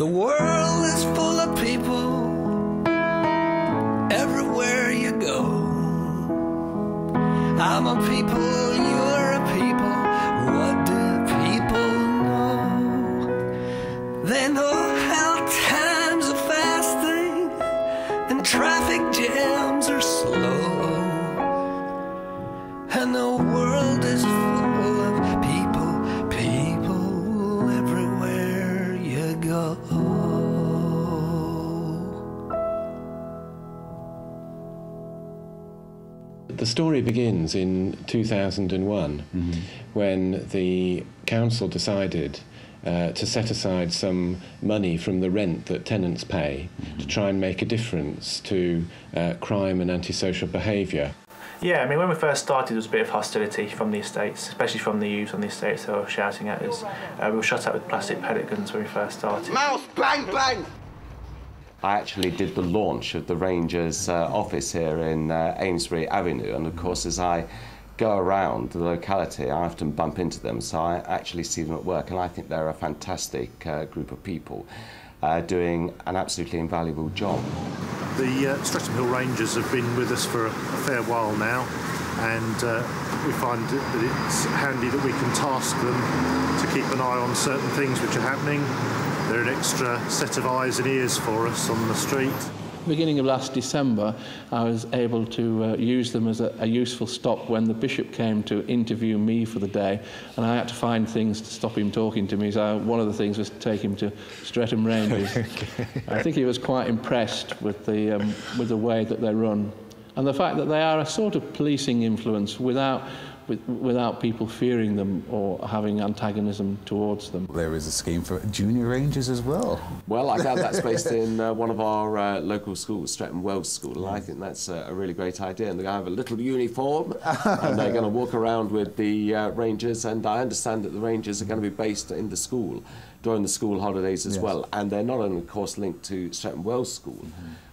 The world is full of people, everywhere you go. I'm a people, you're a people, what do people know? They know how times are fasting and traffic jams are slow, and the world is full of people everywhere you go. The story begins in 2001 when the council decided to set aside some money from the rent that tenants pay to try and make a difference to crime and antisocial behaviour. Yeah, I mean, when we first started, there was a bit of hostility from the estates, especially from the youth on the estates who were shouting at us. We were shot at with plastic pellet guns when we first started. Mouse, bang, bang! I actually did the launch of the Rangers office here in Amesbury Avenue, and of course as I go around the locality I often bump into them, so I actually see them at work, and I think they're a fantastic group of people doing an absolutely invaluable job. The Streatham Hill Rangers have been with us for a fair while now, and we find that it's handy that we can task them to keep an eye on certain things which are happening. They're an extra set of eyes and ears for us on the street. Beginning of last December, I was able to use them as a useful stop when the bishop came to interview me for the day, and I had to find things to stop him talking to me. So one of the things was to take him to Streatham Rangers. I think he was quite impressed with the way that they run, and the fact that they are a sort of policing influence without people fearing them or having antagonism towards them. There is a scheme for junior rangers as well. Well, I gather that's based in one of our local schools, Streatham Wells School, and I think that's a really great idea. And they're going to have a little uniform, and they're going to walk around with the Rangers, and I understand that the Rangers are going to be based in the school during the school holidays as well. And they're not only, of course, linked to Streatham Wells School,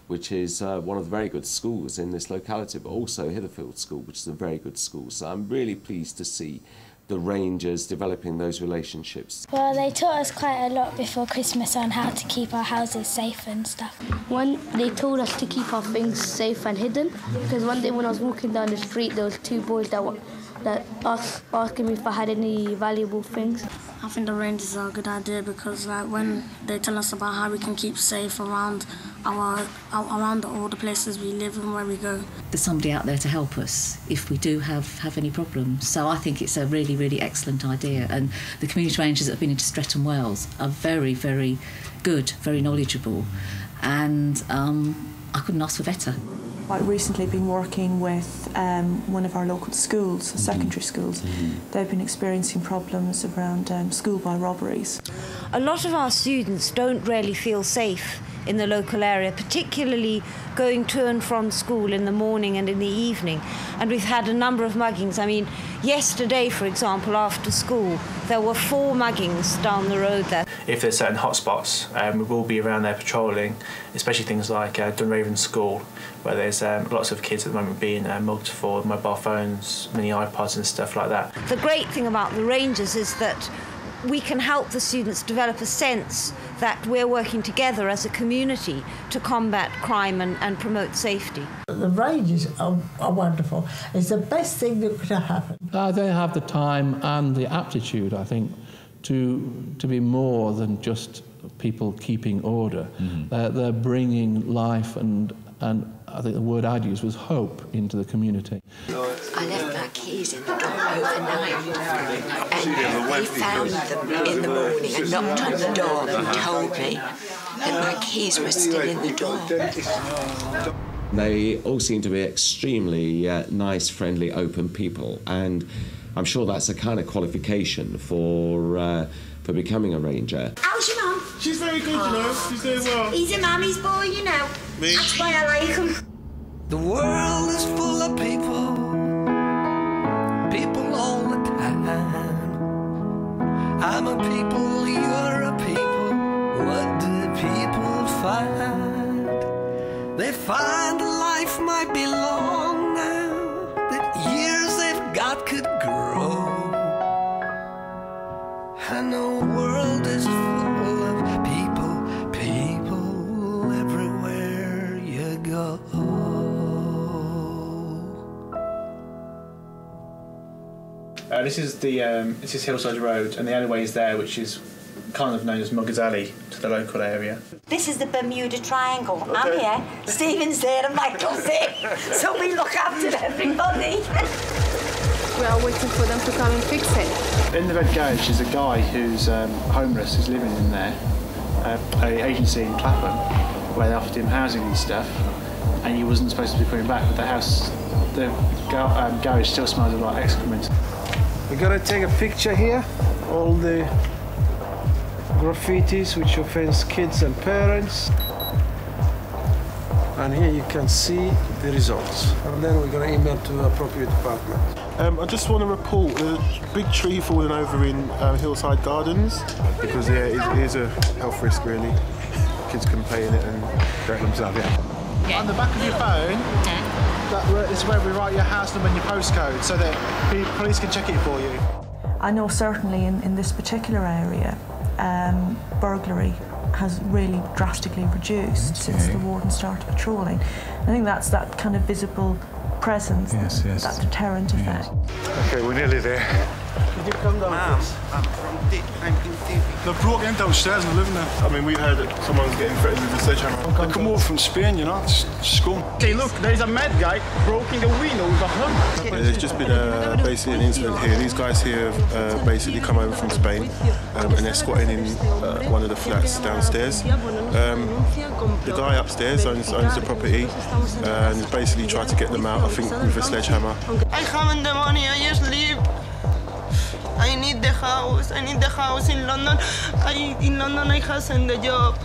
which is one of the very good schools in this locality, but also Hitherfield School, which is a very good school. So I'm really pleased to see the Rangers developing those relationships. Well, they taught us quite a lot before Christmas on how to keep our houses safe and stuff. One, they told us to keep our things safe and hidden, because one day when I was walking down the street, there was two boys that asking me if I had any valuable things. I think the Rangers are a good idea because when they tell us about how we can keep safe around all the places we live and where we go. There's somebody out there to help us if we do have any problems. So I think it's a really, really excellent idea. And the community rangers that have been into Streatham Wells are very, very good, very knowledgeable. And I couldn't ask for better. I've recently been working with one of our local schools, secondary schools. They've been experiencing problems around school-by robberies. A lot of our students don't really feel safe in the local area, particularly going to and from school in the morning and in the evening. And we've had a number of muggings. I mean, yesterday, for example, after school, there were 4 muggings down the road there. If there's certain hotspots, we will be around there patrolling, especially things like Dunraven School, where there's lots of kids at the moment being mugged for mobile phones, mini iPods and stuff like that. The great thing about the Rangers is that we can help the students develop a sense that we're working together as a community to combat crime and promote safety. The Rangers are wonderful. It's the best thing that could have happened. They have the time and the aptitude, I think, to be more than just people keeping order. They're bringing life and I think the word I'd use was hope into the community. I left my keys in the door overnight, and they found them in the morning and knocked on the door and told me that my keys were still in the door. They all seem to be extremely nice, friendly, open people, and I'm sure that's a kind of qualification for becoming a ranger. How's your mum? She's very good, you know. She's doing well. He's a mummy's boy, you know. Me? That's why I like him. The world is full of people all the time. I'm a people, you're a people. What do people find? They find life might be long now, that years they've got could grow. And the world is full of This is Hillside Road, and the alleyway is there, which is kind of known as Muggers Alley to the local area. This is the Bermuda Triangle. Okay. I'm here, Stephen's there and Michael's there, so we look after everybody. We are waiting for them to come and fix it. In the Red Garage is a guy who's homeless, who's living in there, an agency in Clapham, where they offered him housing and stuff, and he wasn't supposed to be coming back, but the garage still smells a lot of excrement. We're gonna take a picture here, all the graffitis which offends kids and parents. And here you can see the results. And then we're going to email to the appropriate department. I just want to report a big tree falling over in Hillside Gardens, because it is a health risk really. Kids can play in it and hurt themselves. On the back of your phone, that is where we write your house number and your postcode, so that police can check it for you. I know certainly in this particular area, burglary has really drastically reduced since the warden started patrolling. I think that's that kind of visible presence, that deterrent effect. Okay, we're nearly there. Could you come down? Ma'am, I'm from They broke in downstairs and living there. I mean, we heard that someone's getting threatened with a sledgehammer. They come over from Spain, you know, it's scum. Okay, look, there's a mad guy broken the window with a hook. There's just been basically an incident here. These guys here have basically come over from Spain and they're squatting in one of the flats downstairs. The guy upstairs owns the property and has basically tried to get them out, I think, with a sledgehammer. I haven't the money, I just leave. I need the house. I need the house in London. In London I hasn't the job.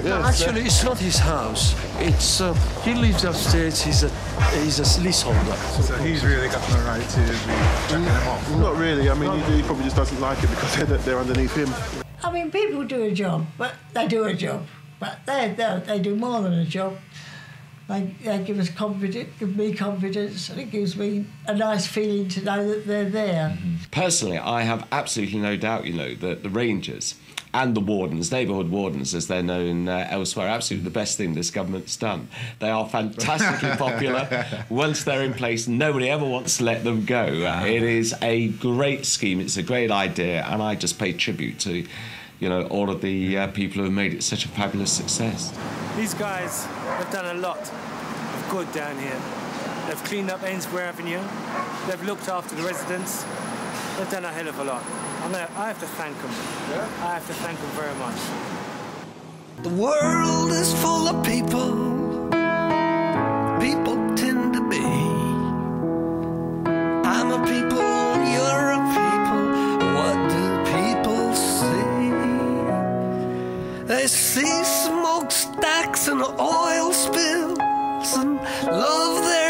No, actually, it's not his house. It's he lives upstairs. He's a leaseholder. So he's really got no right to be checking him off. Not really. I mean, he probably just doesn't like it because they're underneath him. I mean, people do a job, but they do a job. But they do more than a job. They give us confidence, give me confidence, and it gives me a nice feeling to know that they're there. Personally, I have absolutely no doubt, you know, that the Rangers and the wardens, neighbourhood wardens as they're known elsewhere, are absolutely the best thing this government's done. They are fantastically popular. Once they're in place, nobody ever wants to let them go. It is a great scheme, it's a great idea, and I just pay tribute to, you know, all of the people who have made it such a fabulous success. These guys have done a lot of good down here. They've cleaned up Ainsbury Avenue, they've looked after the residents, they've done a hell of a lot. I have to thank them. I have to thank them very much. The world is full of people. People tend to be. I'm a people, you're a people. What do people see? They see smokestacks and oil spills and love their